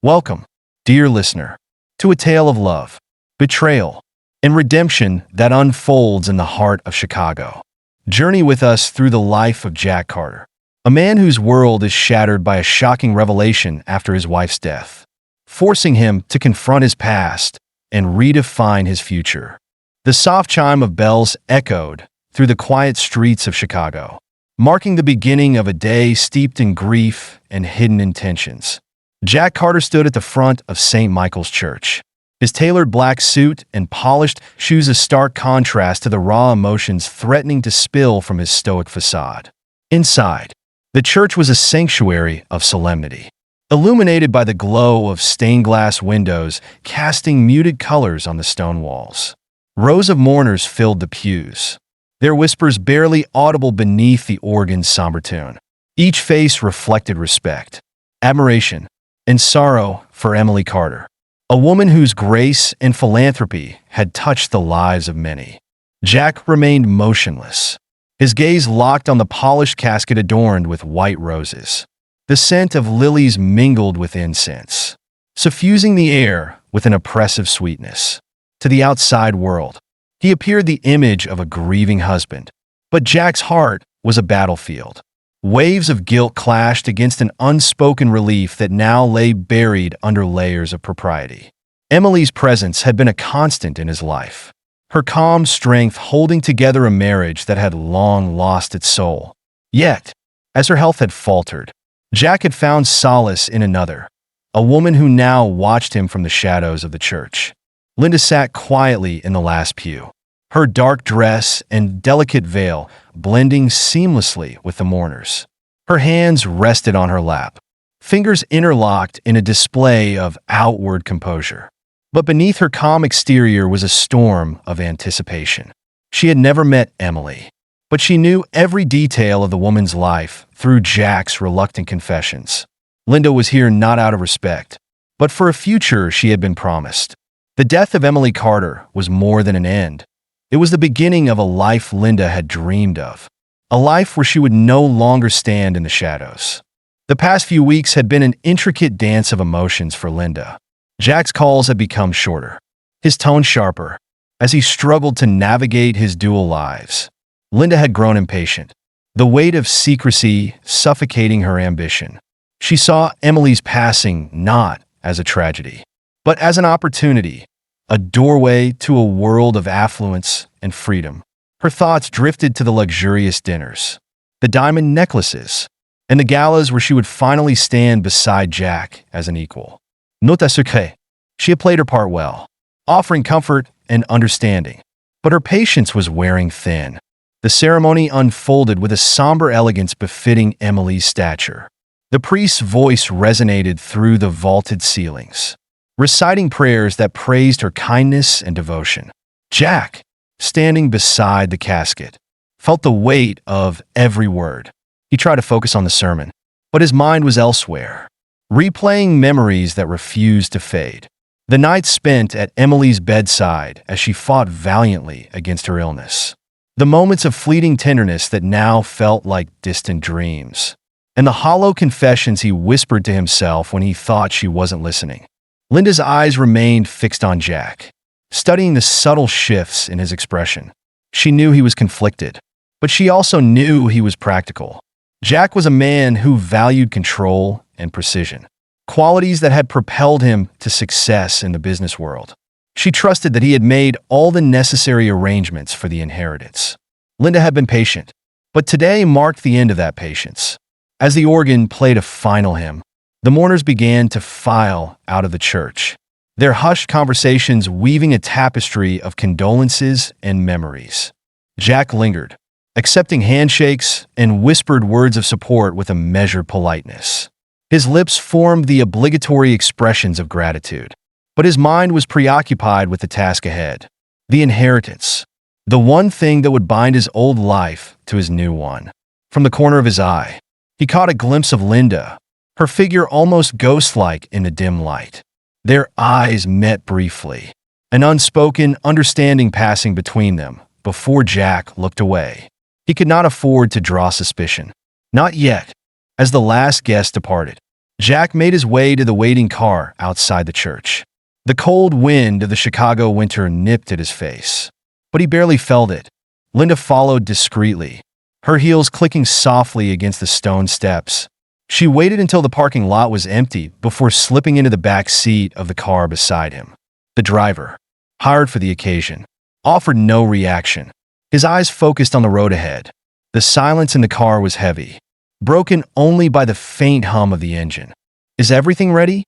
Welcome, dear listener, to a tale of love, betrayal, and redemption that unfolds in the heart of Chicago. Journey with us through the life of Jack Carter, a man whose world is shattered by a shocking revelation after his wife's death, forcing him to confront his past and redefine his future. The soft chime of bells echoed through the quiet streets of Chicago, marking the beginning of a day steeped in grief and hidden intentions. Jack Carter stood at the front of St. Michael's Church, his tailored black suit and polished shoes a stark contrast to the raw emotions threatening to spill from his stoic facade. Inside, the church was a sanctuary of solemnity, illuminated by the glow of stained glass windows casting muted colors on the stone walls. Rows of mourners filled the pews, their whispers barely audible beneath the organ's somber tune. Each face reflected respect, admiration, and sorrow for Emily Carter, a woman whose grace and philanthropy had touched the lives of many. Jack remained motionless, his gaze locked on the polished casket adorned with white roses. The scent of lilies mingled with incense, suffusing the air with an oppressive sweetness. To the outside world, he appeared the image of a grieving husband, but Jack's heart was a battlefield. Waves of guilt clashed against an unspoken relief that now lay buried under layers of propriety. Emily's presence had been a constant in his life, her calm strength holding together a marriage that had long lost its soul. Yet, as her health had faltered, Jack had found solace in another, a woman who now watched him from the shadows of the church. Linda sat quietly in the last pew, her dark dress and delicate veil blending seamlessly with the mourners. Her hands rested on her lap, fingers interlocked in a display of outward composure. But beneath her calm exterior was a storm of anticipation. She had never met Emily, but she knew every detail of the woman's life through Jack's reluctant confessions. Linda was here not out of respect, but for a future she had been promised. The death of Emily Carter was more than an end. It was the beginning of a life Linda had dreamed of, a life where she would no longer stand in the shadows. The past few weeks had been an intricate dance of emotions for Linda. Jack's calls had become shorter, his tone sharper, as he struggled to navigate his dual lives. Linda had grown impatient, the weight of secrecy suffocating her ambition. She saw Emily's passing not as a tragedy, but as an opportunity, a doorway to a world of affluence and freedom. Her thoughts drifted to the luxurious dinners, the diamond necklaces, and the galas where she would finally stand beside Jack as an equal. Nota suke. She had played her part well, offering comfort and understanding, but her patience was wearing thin. The ceremony unfolded with a somber elegance befitting Emily's stature. The priest's voice resonated through the vaulted ceilings, reciting prayers that praised her kindness and devotion. Jack, standing beside the casket, felt the weight of every word. He tried to focus on the sermon, but his mind was elsewhere, replaying memories that refused to fade. The night spent at Emily's bedside as she fought valiantly against her illness. The moments of fleeting tenderness that now felt like distant dreams. And the hollow confessions he whispered to himself when he thought she wasn't listening. Linda's eyes remained fixed on Jack, studying the subtle shifts in his expression. She knew he was conflicted, but she also knew he was practical. Jack was a man who valued control and precision, qualities that had propelled him to success in the business world. She trusted that he had made all the necessary arrangements for the inheritance. Linda had been patient, but today marked the end of that patience. As the organ played a final hymn, the mourners began to file out of the church, their hushed conversations weaving a tapestry of condolences and memories. Jack lingered, accepting handshakes and whispered words of support with a measured politeness. His lips formed the obligatory expressions of gratitude, but his mind was preoccupied with the task ahead, the inheritance, the one thing that would bind his old life to his new one. From the corner of his eye, he caught a glimpse of Linda, her figure almost ghost-like in the dim light. Their eyes met briefly, an unspoken understanding passing between them before Jack looked away. He could not afford to draw suspicion. Not yet. As the last guest departed, Jack made his way to the waiting car outside the church. The cold wind of the Chicago winter nipped at his face, but he barely felt it. Linda followed discreetly, her heels clicking softly against the stone steps. She waited until the parking lot was empty before slipping into the back seat of the car beside him. The driver, hired for the occasion, offered no reaction. His eyes focused on the road ahead. The silence in the car was heavy, broken only by the faint hum of the engine. "Is everything ready?"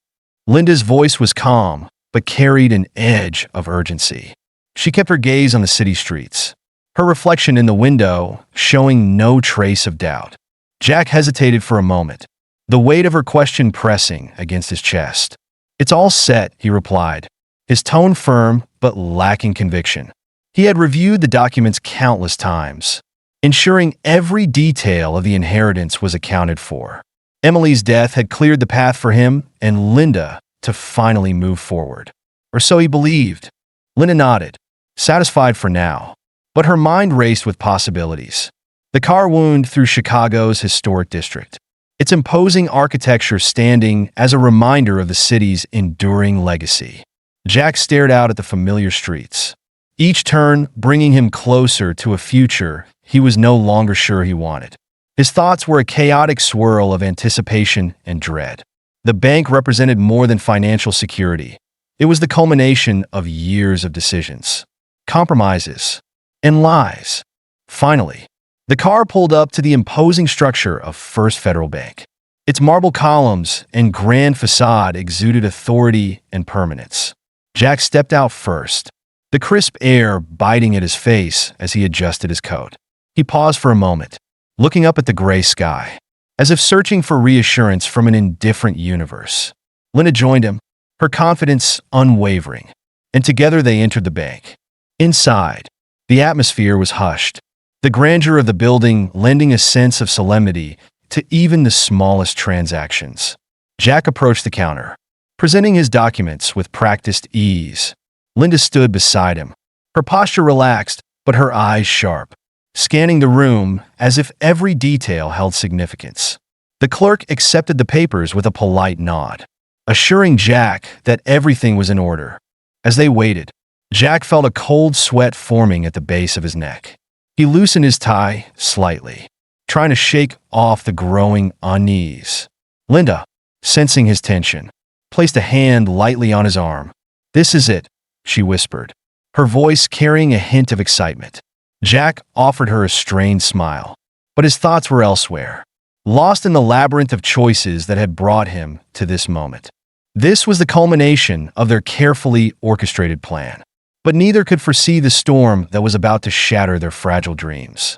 Linda's voice was calm, but carried an edge of urgency. She kept her gaze on the city streets, her reflection in the window showing no trace of doubt. Jack hesitated for a moment, the weight of her question pressing against his chest. "It's all set," he replied, his tone firm but lacking conviction. He had reviewed the documents countless times, ensuring every detail of the inheritance was accounted for. Emily's death had cleared the path for him and Linda to finally move forward. Or so he believed. Linda nodded, satisfied for now, but her mind raced with possibilities. The car wound through Chicago's historic district, its imposing architecture standing as a reminder of the city's enduring legacy. Jack stared out at the familiar streets, each turn bringing him closer to a future he was no longer sure he wanted. His thoughts were a chaotic swirl of anticipation and dread. The bank represented more than financial security. It was the culmination of years of decisions, compromises, and lies. Finally, the car pulled up to the imposing structure of First Federal Bank. Its marble columns and grand facade exuded authority and permanence. Jack stepped out first, the crisp air biting at his face as he adjusted his coat. He paused for a moment, looking up at the gray sky, as if searching for reassurance from an indifferent universe. Linda joined him, her confidence unwavering, and together they entered the bank. Inside, the atmosphere was hushed, the grandeur of the building lending a sense of solemnity to even the smallest transactions. Jack approached the counter, presenting his documents with practiced ease. Linda stood beside him, her posture relaxed but her eyes sharp, scanning the room as if every detail held significance. The clerk accepted the papers with a polite nod, assuring Jack that everything was in order. As they waited, Jack felt a cold sweat forming at the base of his neck. He loosened his tie slightly, trying to shake off the growing unease. Linda, sensing his tension, placed a hand lightly on his arm. "This is it," she whispered, her voice carrying a hint of excitement. Jack offered her a strained smile, but his thoughts were elsewhere, lost in the labyrinth of choices that had brought him to this moment. This was the culmination of their carefully orchestrated plan, but neither could foresee the storm that was about to shatter their fragile dreams.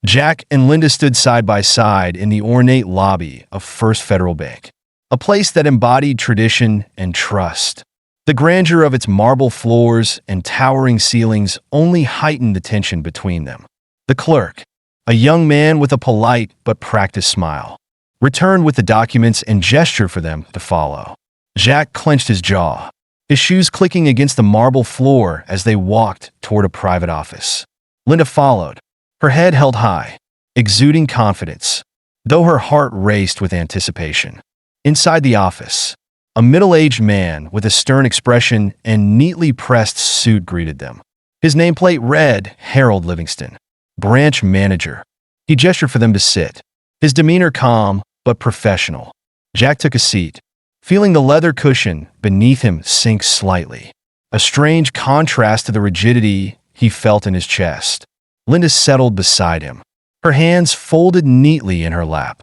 Jack and Linda stood side by side in the ornate lobby of First Federal Bank, a place that embodied tradition and trust. The grandeur of its marble floors and towering ceilings only heightened the tension between them. The clerk, a young man with a polite but practiced smile, returned with the documents and gestured for them to follow. Jack clenched his jaw, his shoes clicking against the marble floor as they walked toward a private office. Linda followed, her head held high, exuding confidence, though her heart raced with anticipation. Inside the office, a middle-aged man with a stern expression and neatly pressed suit greeted them. His nameplate read Harold Livingston, branch manager. He gestured for them to sit, his demeanor calm but professional. Jack took a seat, feeling the leather cushion beneath him sink slightly, a strange contrast to the rigidity he felt in his chest. Linda settled beside him, her hands folded neatly in her lap.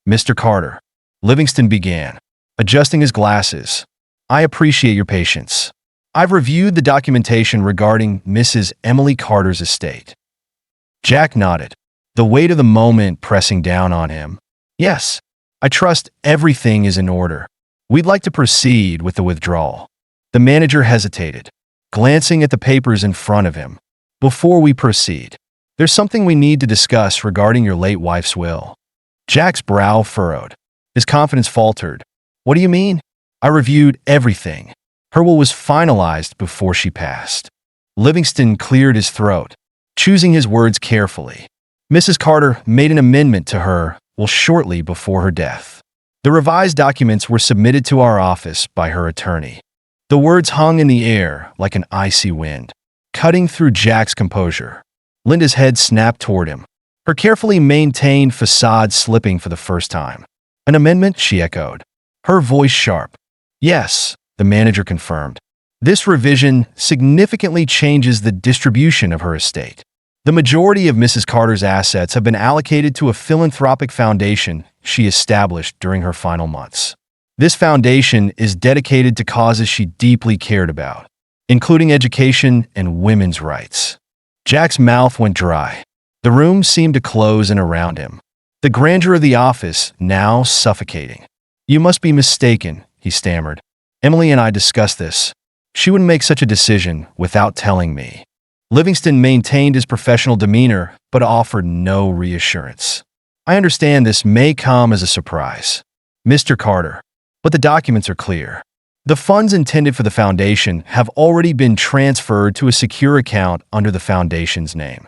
"Mr. Carter," Livingston began, adjusting his glasses, "I appreciate your patience. I've reviewed the documentation regarding Mrs. Emily Carter's estate." Jack nodded, the weight of the moment pressing down on him. "Yes, I trust everything is in order. We'd like to proceed with the withdrawal." The manager hesitated, glancing at the papers in front of him. "Before we proceed, there's something we need to discuss regarding your late wife's will." Jack's brow furrowed, his confidence faltered. "What do you mean?" "I reviewed everything. Her will was finalized before she passed." Livingston cleared his throat, choosing his words carefully. "Mrs. Carter made an amendment to her will shortly before her death. The revised documents were submitted to our office by her attorney. The words hung in the air like an icy wind, cutting through Jack's composure. Linda's head snapped toward him, her carefully maintained facade slipping for the first time. An amendment, she echoed, her voice sharp. Yes, the manager confirmed. This revision significantly changes the distribution of her estate. The majority of Mrs. Carter's assets have been allocated to a philanthropic foundation she established during her final months. This foundation is dedicated to causes she deeply cared about, including education and women's rights. Jack's mouth went dry. The room seemed to close in around him, the grandeur of the office now suffocating. You must be mistaken, he stammered. Emily and I discussed this. She wouldn't make such a decision without telling me. Livingston maintained his professional demeanor, but offered no reassurance. I understand this may come as a surprise, Mr. Carter, but the documents are clear. The funds intended for the foundation have already been transferred to a secure account under the foundation's name.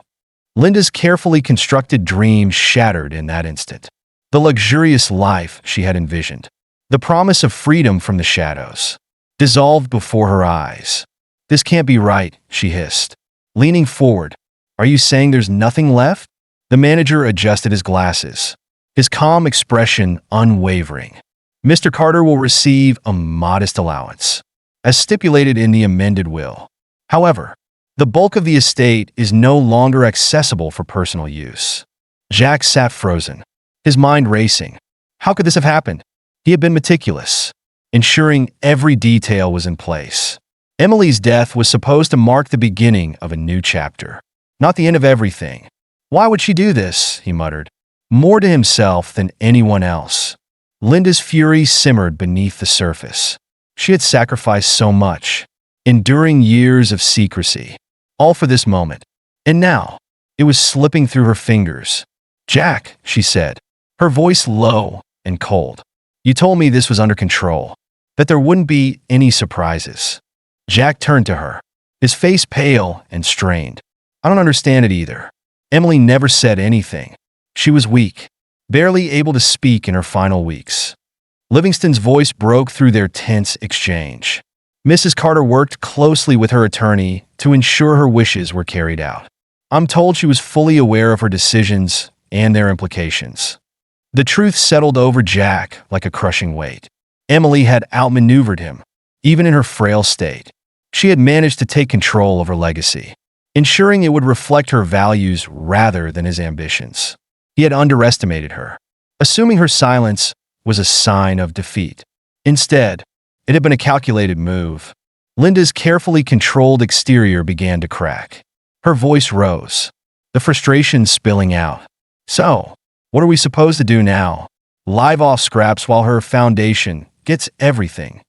Linda's carefully constructed dreams shattered in that instant. The luxurious life she had envisioned, the promise of freedom from the shadows, dissolved before her eyes. This can't be right, she hissed. Leaning forward, are you saying there's nothing left? The manager adjusted his glasses, his calm expression unwavering. Mr. Carter will receive a modest allowance, as stipulated in the amended will. However, the bulk of the estate is no longer accessible for personal use. Jack sat frozen, his mind racing. How could this have happened? He had been meticulous, ensuring every detail was in place. Emily's death was supposed to mark the beginning of a new chapter, not the end of everything. Why would she do this? He muttered, more to himself than anyone else. Linda's fury simmered beneath the surface. She had sacrificed so much, enduring years of secrecy, all for this moment. And now, it was slipping through her fingers. Jack, she said, her voice low and cold. You told me this was under control, that there wouldn't be any surprises. Jack turned to her, his face pale and strained. I don't understand it either. Emily never said anything. She was weak, barely able to speak in her final weeks. Livingston's voice broke through their tense exchange. Mrs. Carter worked closely with her attorney to ensure her wishes were carried out. I'm told she was fully aware of her decisions and their implications. The truth settled over Jack like a crushing weight. Emily had outmaneuvered him, even in her frail state. She had managed to take control of her legacy, ensuring it would reflect her values rather than his ambitions. He had underestimated her, assuming her silence was a sign of defeat. Instead, it had been a calculated move. Linda's carefully controlled exterior began to crack. Her voice rose, the frustration spilling out. So, what are we supposed to do now? Live off scraps while her foundation gets everything?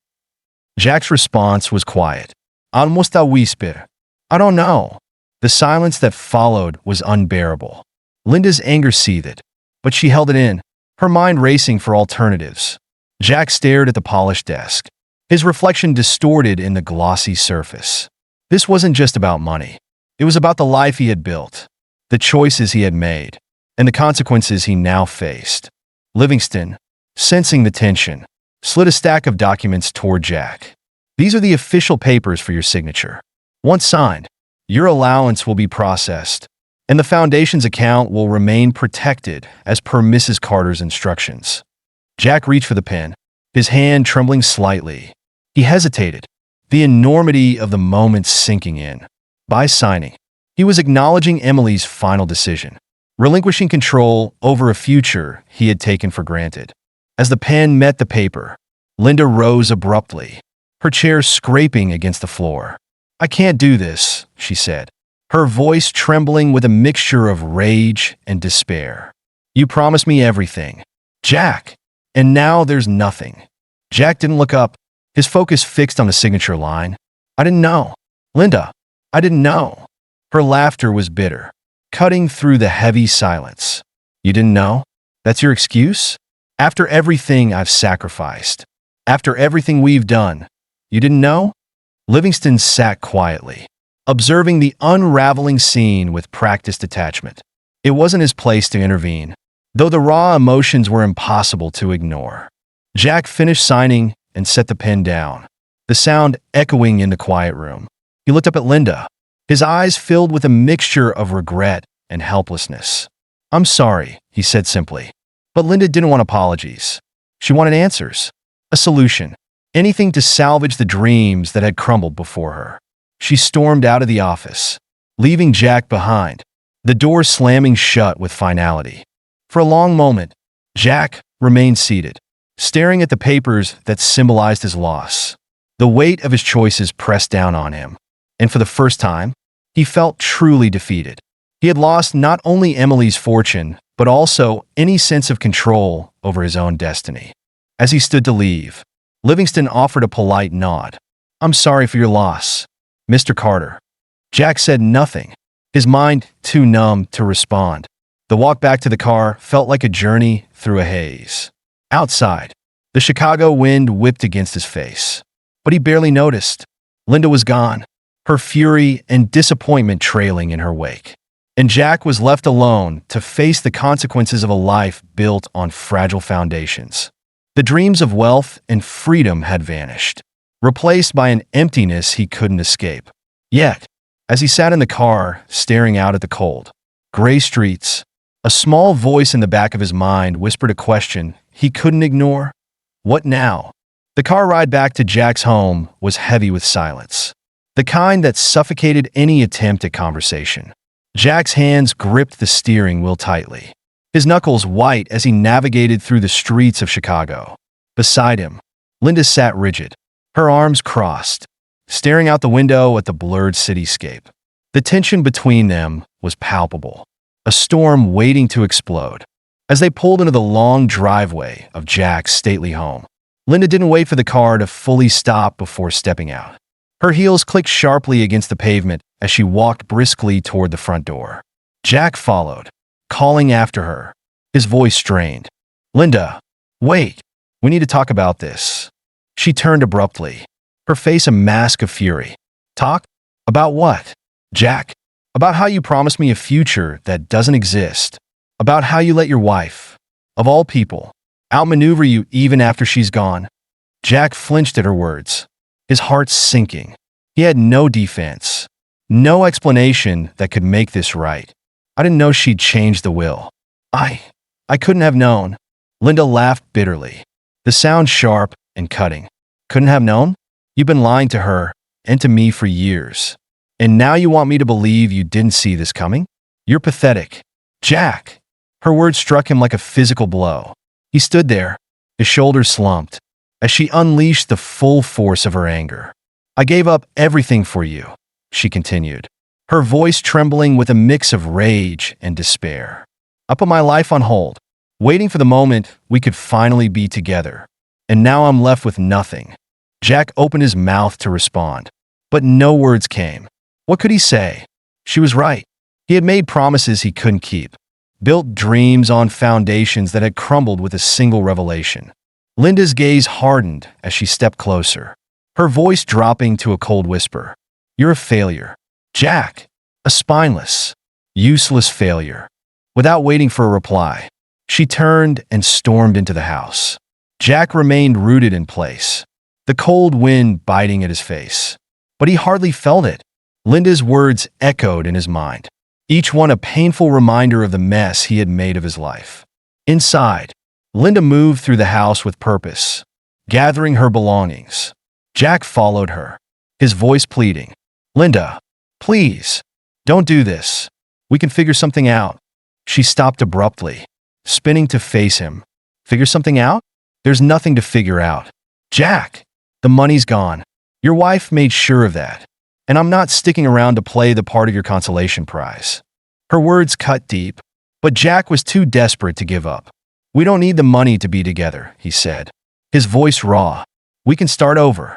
Jack's response was quiet. Almost a whisper. I don't know. The silence that followed was unbearable. Linda's anger seethed, but she held it in, her mind racing for alternatives. Jack stared at the polished desk, his reflection distorted in the glossy surface. This wasn't just about money. It was about the life he had built, the choices he had made, and the consequences he now faced. Livingston, sensing the tension, slid a stack of documents toward Jack. These are the official papers for your signature. Once signed, your allowance will be processed, and the foundation's account will remain protected as per Mrs. Carter's instructions. Jack reached for the pen, his hand trembling slightly. He hesitated, the enormity of the moment sinking in. By signing, he was acknowledging Emily's final decision, relinquishing control over a future he had taken for granted. As the pen met the paper, Linda rose abruptly, her chair scraping against the floor. I can't do this, she said, her voice trembling with a mixture of rage and despair. You promised me everything, Jack, and now there's nothing. Jack didn't look up, his focus fixed on the signature line. I didn't know. Linda, I didn't know. Her laughter was bitter, cutting through the heavy silence. You didn't know? That's your excuse? After everything I've sacrificed, after everything we've done, you didn't know? Livingston sat quietly, observing the unraveling scene with practiced detachment. It wasn't his place to intervene, though the raw emotions were impossible to ignore. Jack finished signing and set the pen down, the sound echoing in the quiet room. He looked up at Linda, his eyes filled with a mixture of regret and helplessness. "I'm sorry," he said simply. But Linda didn't want apologies. She wanted answers, a solution, anything to salvage the dreams that had crumbled before her. She stormed out of the office, leaving Jack behind, the door slamming shut with finality. For a long moment, Jack remained seated, staring at the papers that symbolized his loss. The weight of his choices pressed down on him, and for the first time, he felt truly defeated. He had lost not only Emily's fortune, but also any sense of control over his own destiny. As he stood to leave, Livingston offered a polite nod. "I'm sorry for your loss, Mr. Carter." Jack said nothing, his mind too numb to respond. The walk back to the car felt like a journey through a haze. Outside, the Chicago wind whipped against his face, but he barely noticed. Linda was gone, her fury and disappointment trailing in her wake. And Jack was left alone to face the consequences of a life built on fragile foundations. The dreams of wealth and freedom had vanished, replaced by an emptiness he couldn't escape. Yet, as he sat in the car, staring out at the cold, gray streets, a small voice in the back of his mind whispered a question he couldn't ignore. What now? The car ride back to Jack's home was heavy with silence, the kind that suffocated any attempt at conversation. Jack's hands gripped the steering wheel tightly, his knuckles white as he navigated through the streets of Chicago. Beside him, Linda sat rigid, her arms crossed, staring out the window at the blurred cityscape. The tension between them was palpable, a storm waiting to explode. As they pulled into the long driveway of Jack's stately home, Linda didn't wait for the car to fully stop before stepping out. Her heels clicked sharply against the pavement as she walked briskly toward the front door. Jack followed, calling after her, his voice strained. "Linda, wait, we need to talk about this." She turned abruptly, her face a mask of fury. "Talk? About what?" "Jack, about how you promised me a future that doesn't exist. About how you let your wife, of all people, outmaneuver you even after she's gone." Jack flinched at her words, his heart sinking. He had no defense, no explanation that could make this right. "I didn't know she'd changed the will. I couldn't have known." Linda laughed bitterly, the sound sharp and cutting. "Couldn't have known? You've been lying to her and to me for years. And now you want me to believe you didn't see this coming? You're pathetic." "Jack!" Her words struck him like a physical blow. He stood there, his shoulders slumped, as she unleashed the full force of her anger. "I gave up everything for you," she continued, her voice trembling with a mix of rage and despair. "I put my life on hold, waiting for the moment we could finally be together. And now I'm left with nothing." Jack opened his mouth to respond, but no words came. What could he say? She was right. He had made promises he couldn't keep, built dreams on foundations that had crumbled with a single revelation. Linda's gaze hardened as she stepped closer, her voice dropping to a cold whisper. "You're a failure, Jack. A spineless, useless failure." Without waiting for a reply, she turned and stormed into the house. Jack remained rooted in place, the cold wind biting at his face. But he hardly felt it. Linda's words echoed in his mind, each one a painful reminder of the mess he had made of his life. Inside, Linda moved through the house with purpose, gathering her belongings. Jack followed her, his voice pleading. "Linda, please, don't do this. We can figure something out." She stopped abruptly, spinning to face him. "Figure something out? There's nothing to figure out. Jack, the money's gone. Your wife made sure of that. And I'm not sticking around to play the part of your consolation prize." Her words cut deep, but Jack was too desperate to give up. "We don't need the money to be together," he said, his voice raw. "We can start over."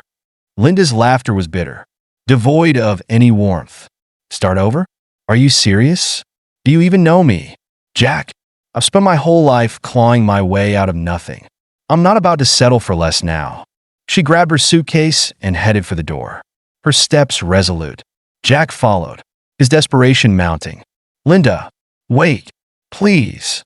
Linda's laughter was bitter, devoid of any warmth. "Start over? Are you serious? Do you even know me? Jack, I've spent my whole life clawing my way out of nothing. I'm not about to settle for less now." She grabbed her suitcase and headed for the door, her steps resolute. Jack followed, his desperation mounting. "Linda, wait, please."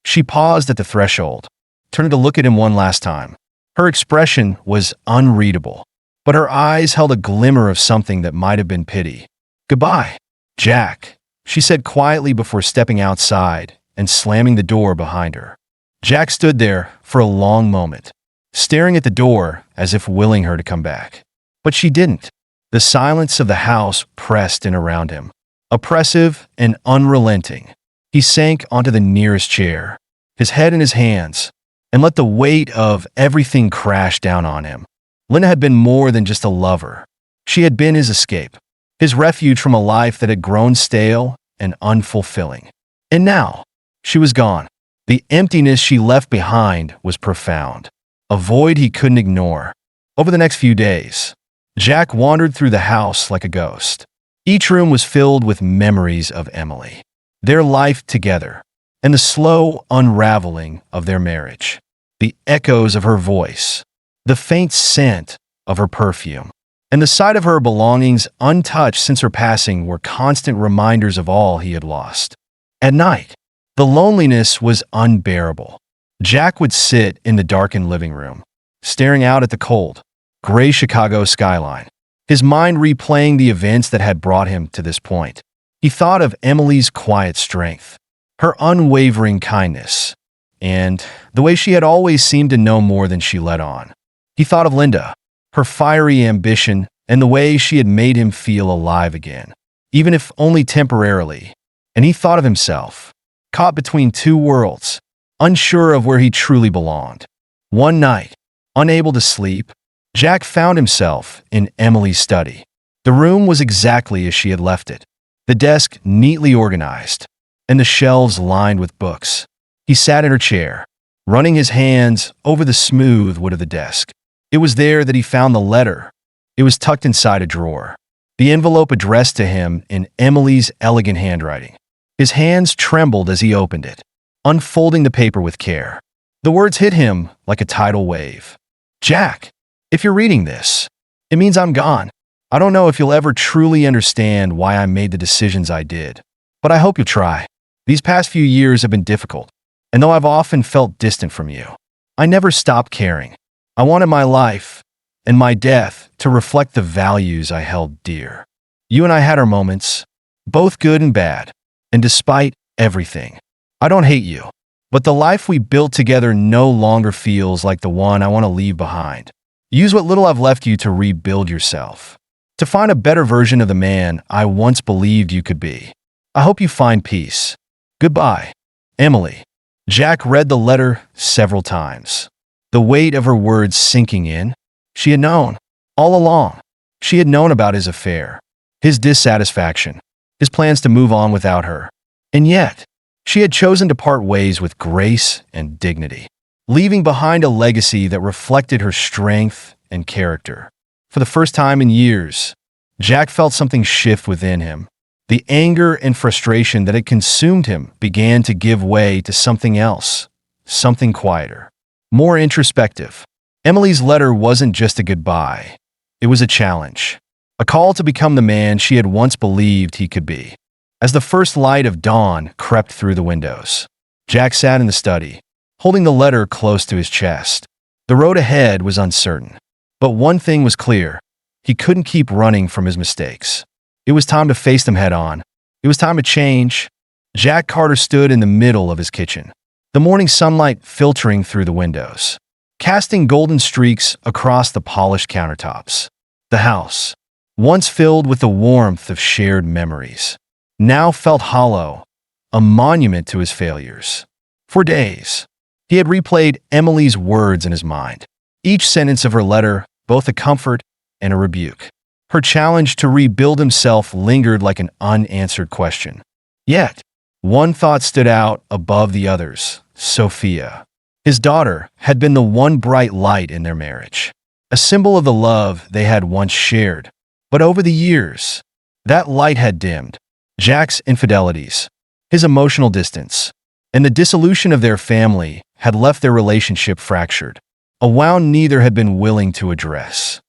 She paused at the threshold, turning to look at him one last time. Her expression was unreadable, but her eyes held a glimmer of something that might have been pity. "Goodbye, Jack," she said quietly before stepping outside and slamming the door behind her. Jack stood there for a long moment, staring at the door as if willing her to come back. But she didn't. The silence of the house pressed in around him, oppressive and unrelenting. He sank onto the nearest chair, his head in his hands, and let the weight of everything crash down on him. Linda had been more than just a lover. She had been his escape, his refuge from a life that had grown stale and unfulfilling. And now, she was gone. The emptiness she left behind was profound, a void he couldn't ignore. Over the next few days, Jack wandered through the house like a ghost. Each room was filled with memories of Emily, their life together, and the slow unraveling of their marriage. The echoes of her voice, the faint scent of her perfume, and the sight of her belongings untouched since her passing were constant reminders of all he had lost. At night, the loneliness was unbearable. Jack would sit in the darkened living room, staring out at the cold, gray Chicago skyline, his mind replaying the events that had brought him to this point. He thought of Emily's quiet strength, her unwavering kindness, and the way she had always seemed to know more than she let on. He thought of Linda, her fiery ambition, and the way she had made him feel alive again, even if only temporarily. And he thought of himself, caught between two worlds, unsure of where he truly belonged. One night, unable to sleep, Jack found himself in Emily's study. The room was exactly as she had left it, the desk neatly organized, and the shelves lined with books. He sat in her chair, running his hands over the smooth wood of the desk. It was there that he found the letter. It was tucked inside a drawer, the envelope addressed to him in Emily's elegant handwriting. His hands trembled as he opened it, unfolding the paper with care. The words hit him like a tidal wave. "Jack, if you're reading this, it means I'm gone. I don't know if you'll ever truly understand why I made the decisions I did, but I hope you'll try. These past few years have been difficult, and though I've often felt distant from you, I never stopped caring. I wanted my life and my death to reflect the values I held dear. You and I had our moments, both good and bad, and despite everything, I don't hate you, but the life we built together no longer feels like the one I want to leave behind. Use what little I've left you to rebuild yourself, to find a better version of the man I once believed you could be. I hope you find peace. Goodbye, Emily." Jack read the letter several times, the weight of her words sinking in. She had known, all along. She had known about his affair, his dissatisfaction, his plans to move on without her. And yet, she had chosen to part ways with grace and dignity, leaving behind a legacy that reflected her strength and character. For the first time in years, Jack felt something shift within him. The anger and frustration that had consumed him began to give way to something else, something quieter, more introspective. Emily's letter wasn't just a goodbye. It was a challenge, a call to become the man she had once believed he could be. As the first light of dawn crept through the windows, Jack sat in the study, holding the letter close to his chest. The road ahead was uncertain, but one thing was clear. He couldn't keep running from his mistakes. It was time to face them head on. It was time to change. Jack Carter stood in the middle of his kitchen, the morning sunlight filtering through the windows, casting golden streaks across the polished countertops. The house, once filled with the warmth of shared memories, now felt hollow, a monument to his failures. For days, he had replayed Emily's words in his mind, each sentence of her letter both a comfort and a rebuke. Her challenge to rebuild himself lingered like an unanswered question. Yet, one thought stood out above the others: Sophia. His daughter had been the one bright light in their marriage, a symbol of the love they had once shared. But over the years, that light had dimmed. Jack's infidelities, his emotional distance, and the dissolution of their family had left their relationship fractured, a wound neither had been willing to address.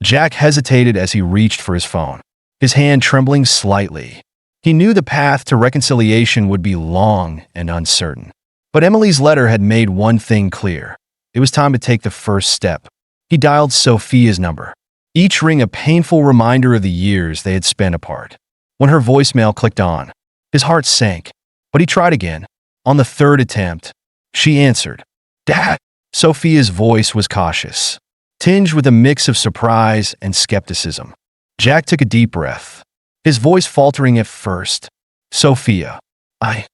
Jack hesitated as he reached for his phone, his hand trembling slightly. He knew the path to reconciliation would be long and uncertain. But Emily's letter had made one thing clear. it was time to take the first step. He dialed Sophia's number, each ring a painful reminder of the years they had spent apart. When her voicemail clicked on, his heart sank, but he tried again. On the third attempt, she answered. "Dad." Sophia's voice was cautious, tinged with a mix of surprise and skepticism. Jack took a deep breath, his voice faltering at first. "Sophia, I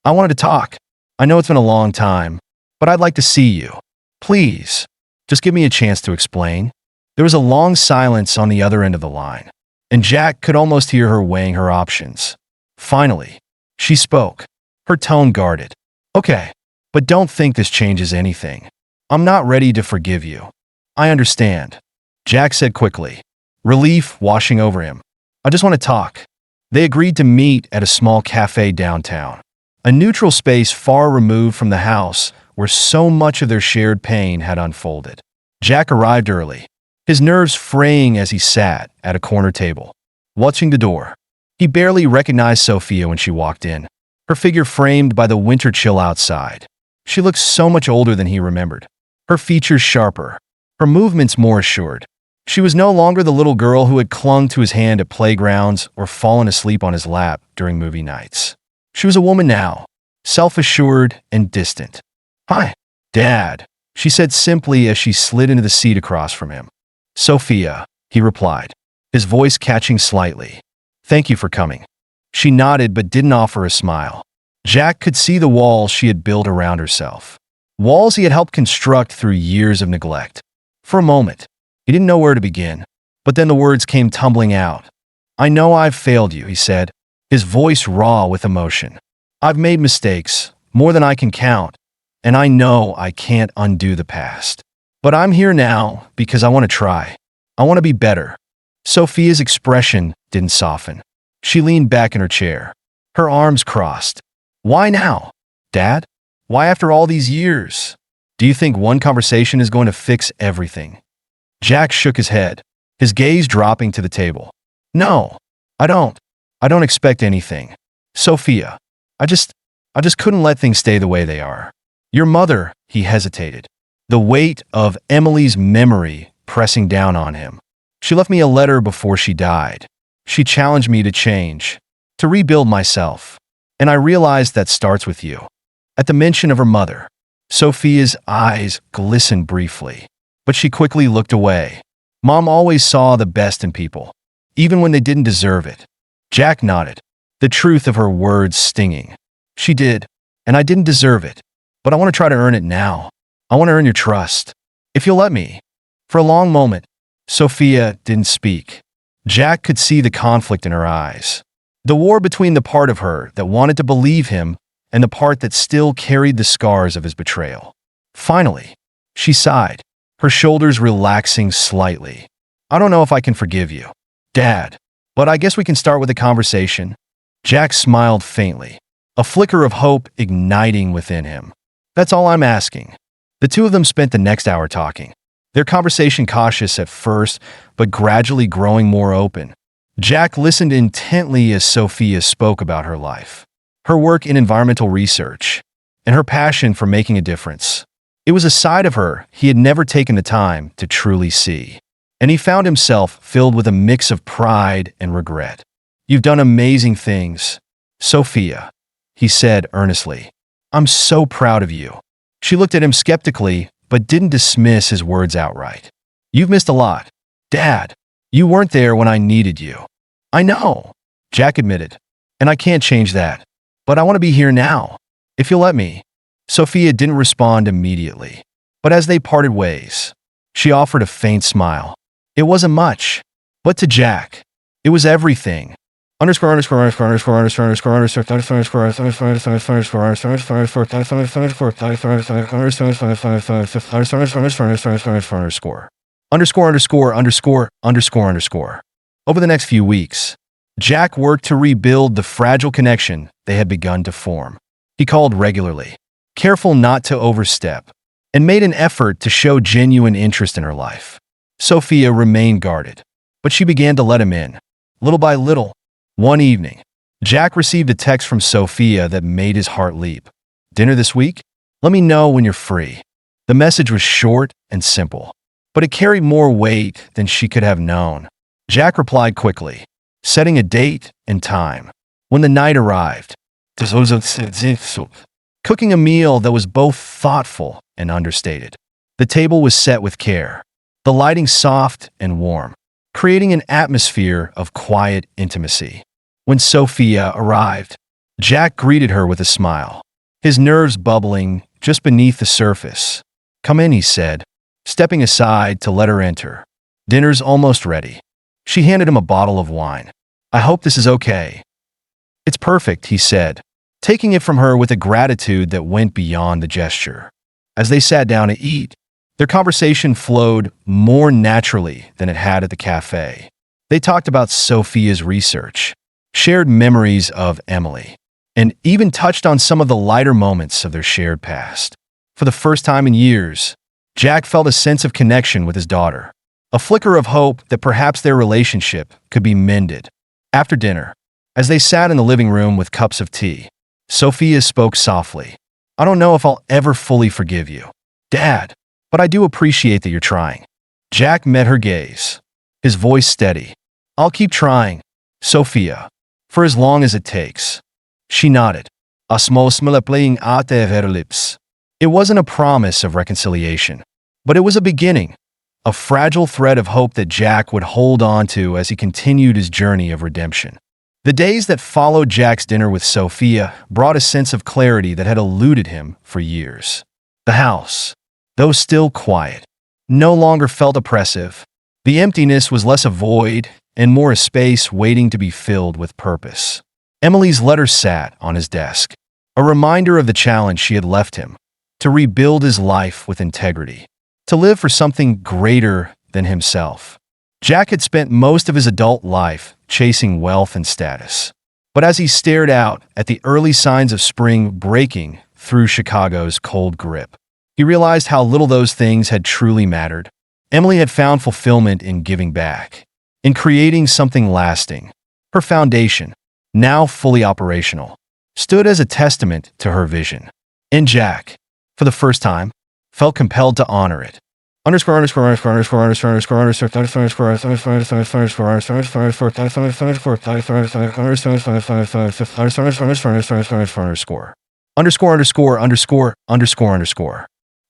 wanted to talk. I know it's been a long time, but I'd like to see you. Please, just give me a chance to explain." There was a long silence on the other end of the line, and Jack could almost hear her weighing her options. Finally, she spoke, her tone guarded. "Okay, but don't think this changes anything. I'm not ready to forgive you." "I understand," Jack said quickly, relief washing over him. "I just want to talk." They agreed to meet at a small cafe downtown, a neutral space far removed from the house where so much of their shared pain had unfolded. Jack arrived early, his nerves fraying as he sat at a corner table, watching the door. He barely recognized Sophia when she walked in, her figure framed by the winter chill outside. She looked so much older than he remembered, her features sharper, her movements more assured. She was no longer the little girl who had clung to his hand at playgrounds or fallen asleep on his lap during movie nights. She was a woman now, self-assured and distant. "Hi, Dad," she said simply as she slid into the seat across from him. "Sophia," he replied, his voice catching slightly. "Thank you for coming." She nodded but didn't offer a smile. Jack could see the walls she had built around herself, walls he had helped construct through years of neglect. For a moment, he didn't know where to begin, but then the words came tumbling out. "I know I've failed you," he said, his voice raw with emotion. "I've made mistakes, more than I can count, and I know I can't undo the past. But I'm here now because I want to try. I want to be better." Sophia's expression didn't soften. She leaned back in her chair, her arms crossed. "Why now, Dad? Why after all these years? Do you think one conversation is going to fix everything?" Jack shook his head, his gaze dropping to the table. "No, I don't. I don't expect anything. Sophia, I just couldn't let things stay the way they are. Your mother," he hesitated, the weight of Emily's memory pressing down on him. "She left me a letter before she died. She challenged me to change, to rebuild myself. And I realized that starts with you." At the mention of her mother, Sophia's eyes glistened briefly, but she quickly looked away. Mom always saw the best in people, even when they didn't deserve it. Jack nodded, the truth of her words stinging. "She did, and I didn't deserve it. But I want to try to earn it now. I want to earn your trust. If you'll let me." For a long moment, Sophia didn't speak. Jack could see the conflict in her eyes, the war between the part of her that wanted to believe him and the part that still carried the scars of his betrayal. Finally, she sighed, her shoulders relaxing slightly. "I don't know if I can forgive you, Dad, but I guess we can start with a conversation." Jack smiled faintly, a flicker of hope igniting within him. "That's all I'm asking." The two of them spent the next hour talking, their conversation cautious at first, but gradually growing more open. Jack listened intently as Sophia spoke about her life, her work in environmental research, and her passion for making a difference. It was a side of her he had never taken the time to truly see, and he found himself filled with a mix of pride and regret. "You've done amazing things, Sophia," he said earnestly. "I'm so proud of you." She looked at him skeptically, but didn't dismiss his words outright. "You've missed a lot, Dad. You weren't there when I needed you." "I know," Jack admitted, "and I can't change that. But I want to be here now, if you'll let me." Sophia didn't respond immediately, but as they parted ways, she offered a faint smile. It wasn't much, but to Jack, it was everything. Over the next few weeks, Jack worked to rebuild the fragile connection they had begun to form. He called regularly, careful not to overstep, and made an effort to show genuine interest in her life. Sophia remained guarded, but she began to let him in, little by little. One evening, Jack received a text from Sophia that made his heart leap. "Dinner this week? Let me know when you're free." The message was short and simple, but it carried more weight than she could have known. Jack replied quickly, setting a date and time. When the night arrived, cooking a meal that was both thoughtful and understated. The table was set with care, the lighting soft and warm, creating an atmosphere of quiet intimacy. When Sophia arrived, Jack greeted her with a smile, his nerves bubbling just beneath the surface. "Come in," he said, stepping aside to let her enter. "Dinner's almost ready." She handed him a bottle of wine. "I hope this is okay." "It's perfect," he said, taking it from her with a gratitude that went beyond the gesture. As they sat down to eat, their conversation flowed more naturally than it had at the cafe. They talked about Sophia's research, shared memories of Emily, and even touched on some of the lighter moments of their shared past. For the first time in years, Jack felt a sense of connection with his daughter, a flicker of hope that perhaps their relationship could be mended. After dinner, as they sat in the living room with cups of tea, Sophia spoke softly. "I don't know if I'll ever fully forgive you, Dad, but I do appreciate that you're trying." Jack met her gaze, his voice steady. "I'll keep trying, Sophia, for as long as it takes." She nodded, a small smile playing out of her lips. It wasn't a promise of reconciliation, but it was a beginning, a fragile thread of hope that Jack would hold on to as he continued his journey of redemption. The days that followed Jack's dinner with Sophia brought a sense of clarity that had eluded him for years. The house, though still quiet, no longer felt oppressive. The emptiness was less a void and more a space waiting to be filled with purpose. Emily's letter sat on his desk, a reminder of the challenge she had left him, to rebuild his life with integrity, to live for something greater than himself. Jack had spent most of his adult life chasing wealth and status. But as he stared out at the early signs of spring breaking through Chicago's cold grip, he realized how little those things had truly mattered. Emily had found fulfillment in giving back, in creating something lasting. Her foundation, now fully operational, stood as a testament to her vision. And Jack, for the first time, felt compelled to honor it.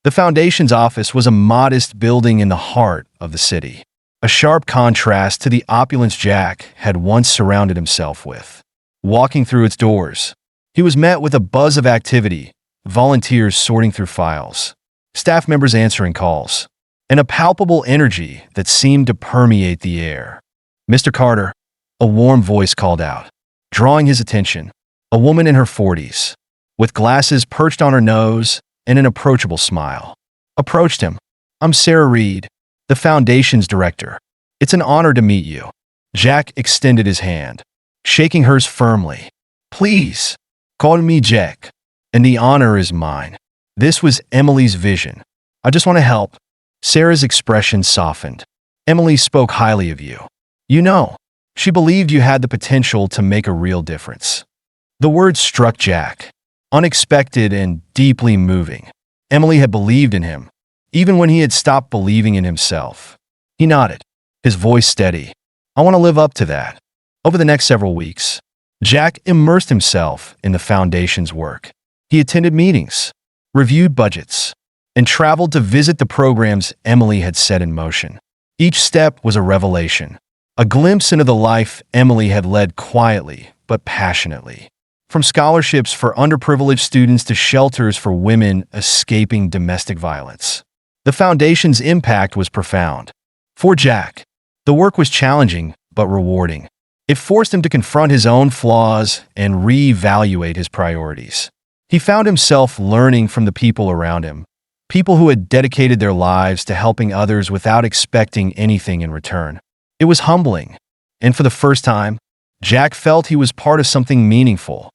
The foundation's office was a modest building in the heart of the city, a sharp contrast to the opulence Jack had once surrounded himself with. Walking through its doors, he was met with a buzz of activity, volunteers sorting through files, staff members answering calls, and a palpable energy that seemed to permeate the air. "Mr. Carter," a warm voice called out, drawing his attention. A woman in her 40s, with glasses perched on her nose and an approachable smile, approached him. "I'm Sarah Reed, the Foundation's director. It's an honor to meet you." Jack extended his hand, shaking hers firmly. "Please, call me Jack, and the honor is mine." This was Emily's vision. "I just want to help." Sarah's expression softened. "Emily spoke highly of you. You know, she believed you had the potential to make a real difference." The words struck Jack, unexpected and deeply moving. Emily had believed in him, even when he had stopped believing in himself. He nodded, his voice steady. "I want to live up to that." Over the next several weeks, Jack immersed himself in the Foundation's work. He attended meetings, reviewed budgets, and traveled to visit the programs Emily had set in motion. Each step was a revelation, a glimpse into the life Emily had led quietly but passionately. From scholarships for underprivileged students to shelters for women escaping domestic violence, the Foundation's impact was profound. For Jack, the work was challenging but rewarding. It forced him to confront his own flaws and reevaluate his priorities. He found himself learning from the people around him, people who had dedicated their lives to helping others without expecting anything in return. It was humbling, and for the first time, Jack felt he was part of something meaningful.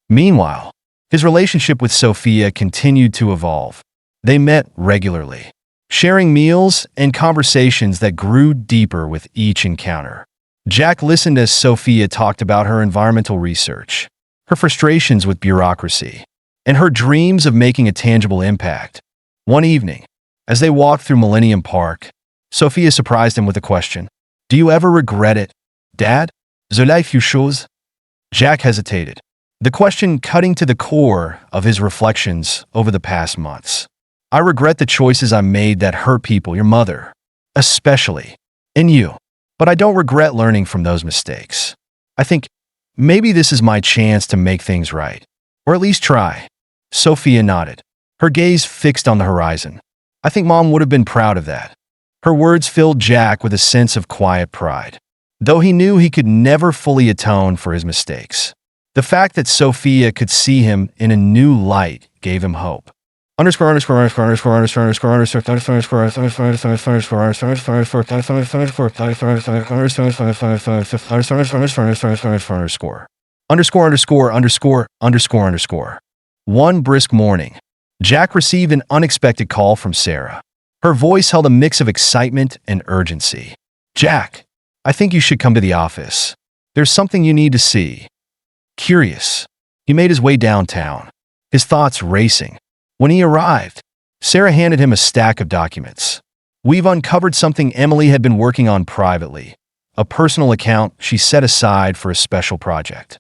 Meanwhile, his relationship with Sophia continued to evolve. They met regularly, sharing meals and conversations that grew deeper with each encounter. Jack listened as Sophia talked about her environmental research, her frustrations with bureaucracy, and her dreams of making a tangible impact. One evening, as they walked through Millennium Park, Sophia surprised him with a question. "Do you ever regret it, Dad? The life you chose?" Jack hesitated, the question cutting to the core of his reflections over the past months. "I regret the choices I made that hurt people, your mother, especially, and you. But I don't regret learning from those mistakes. I think maybe this is my chance to make things right. Or at least try." Sophia nodded, her gaze fixed on the horizon. "I think Mom would have been proud of that." Her words filled Jack with a sense of quiet pride, though he knew he could never fully atone for his mistakes. The fact that Sophia could see him in a new light gave him hope. One brisk morning, Jack received an unexpected call from Sarah. Her voice held a mix of excitement and urgency. "Jack, I think you should come to the office. There's something you need to see." Curious, he made his way downtown, his thoughts racing. When he arrived, Sarah handed him a stack of documents. "We've uncovered something Emily had been working on privately, a personal account she set aside for a special project."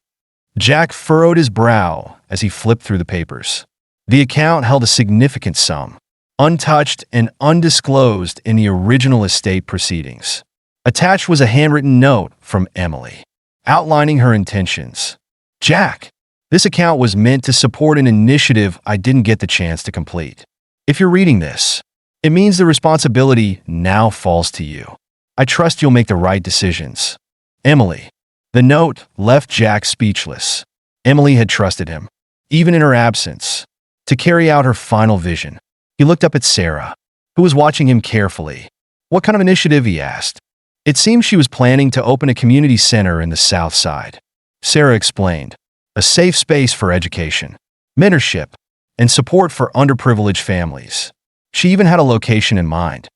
Jack furrowed his brow as he flipped through the papers. The account held a significant sum, untouched and undisclosed in the original estate proceedings. Attached was a handwritten note from Emily, outlining her intentions. "Jack, this account was meant to support an initiative I didn't get the chance to complete. If you're reading this, it means the responsibility now falls to you. I trust you'll make the right decisions. Emily." The note left Jack speechless. Emily had trusted him, even in her absence, to carry out her final vision. He looked up at Sarah, who was watching him carefully. "What kind of initiative?" he asked. "It seems she was planning to open a community center in the South Side." Sarah explained, "A safe space for education, mentorship, and support for underprivileged families. She even had a location in mind."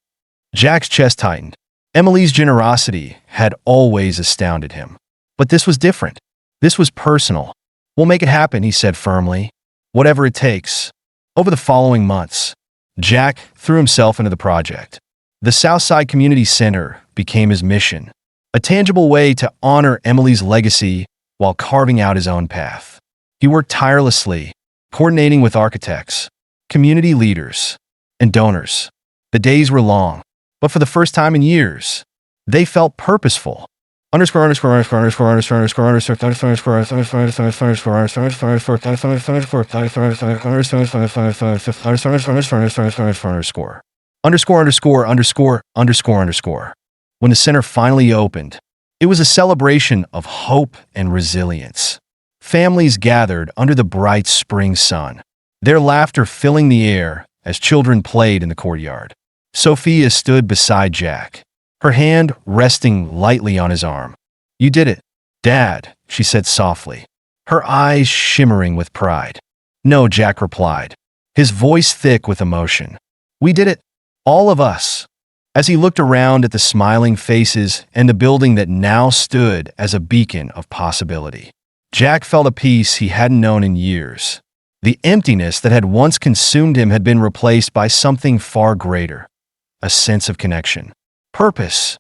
Jack's chest tightened. Emily's generosity had always astounded him. But this was different. This was personal. "We'll make it happen," he said firmly. "Whatever it takes." Over the following months, Jack threw himself into the project. The Southside Community Center became his mission, a tangible way to honor Emily's legacy while carving out his own path. He worked tirelessly, coordinating with architects, community leaders, and donors. The days were long, but for the first time in years, they felt purposeful. When the center finally opened, it was a celebration of hope and resilience. Families gathered under the bright spring sun, their laughter filling the air as children played in the courtyard. Sophia stood beside Jack, her hand resting lightly on his arm. "You did it, Dad," she said softly, her eyes shimmering with pride. "No," Jack replied, his voice thick with emotion. "We did it, all of us." As he looked around at the smiling faces and the building that now stood as a beacon of possibility, Jack felt a peace he hadn't known in years. The emptiness that had once consumed him had been replaced by something far greater, a sense of connection. Purpose.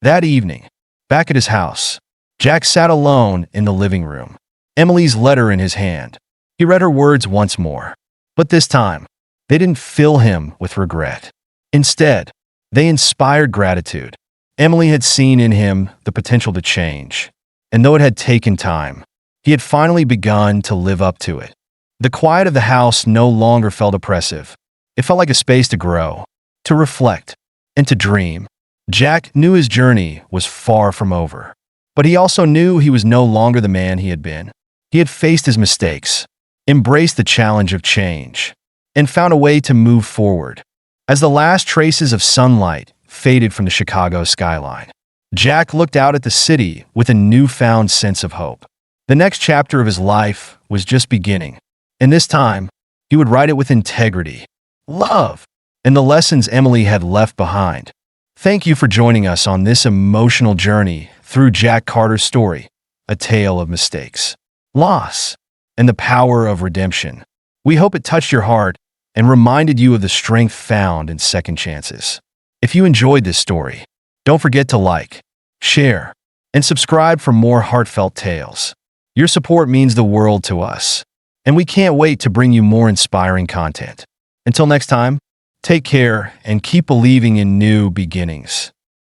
That evening, back at his house, Jack sat alone in the living room, Emily's letter in his hand. He read her words once more, but this time, they didn't fill him with regret. Instead, they inspired gratitude. Emily had seen in him the potential to change, and though it had taken time, he had finally begun to live up to it. The quiet of the house no longer felt oppressive. It felt like a space to grow, to reflect, and to dream. Jack knew his journey was far from over, but he also knew he was no longer the man he had been. He had faced his mistakes, embraced the challenge of change, and found a way to move forward. As the last traces of sunlight faded from the Chicago skyline, Jack looked out at the city with a newfound sense of hope. The next chapter of his life was just beginning, and this time, he would write it with integrity, love, and the lessons Emily had left behind. Thank you for joining us on this emotional journey through Jack Carter's story, a tale of mistakes, loss, and the power of redemption. We hope it touched your heart and reminded you of the strength found in second chances. If you enjoyed this story, don't forget to like, share, and subscribe for more heartfelt tales. Your support means the world to us, and we can't wait to bring you more inspiring content. Until next time, take care and keep believing in new beginnings.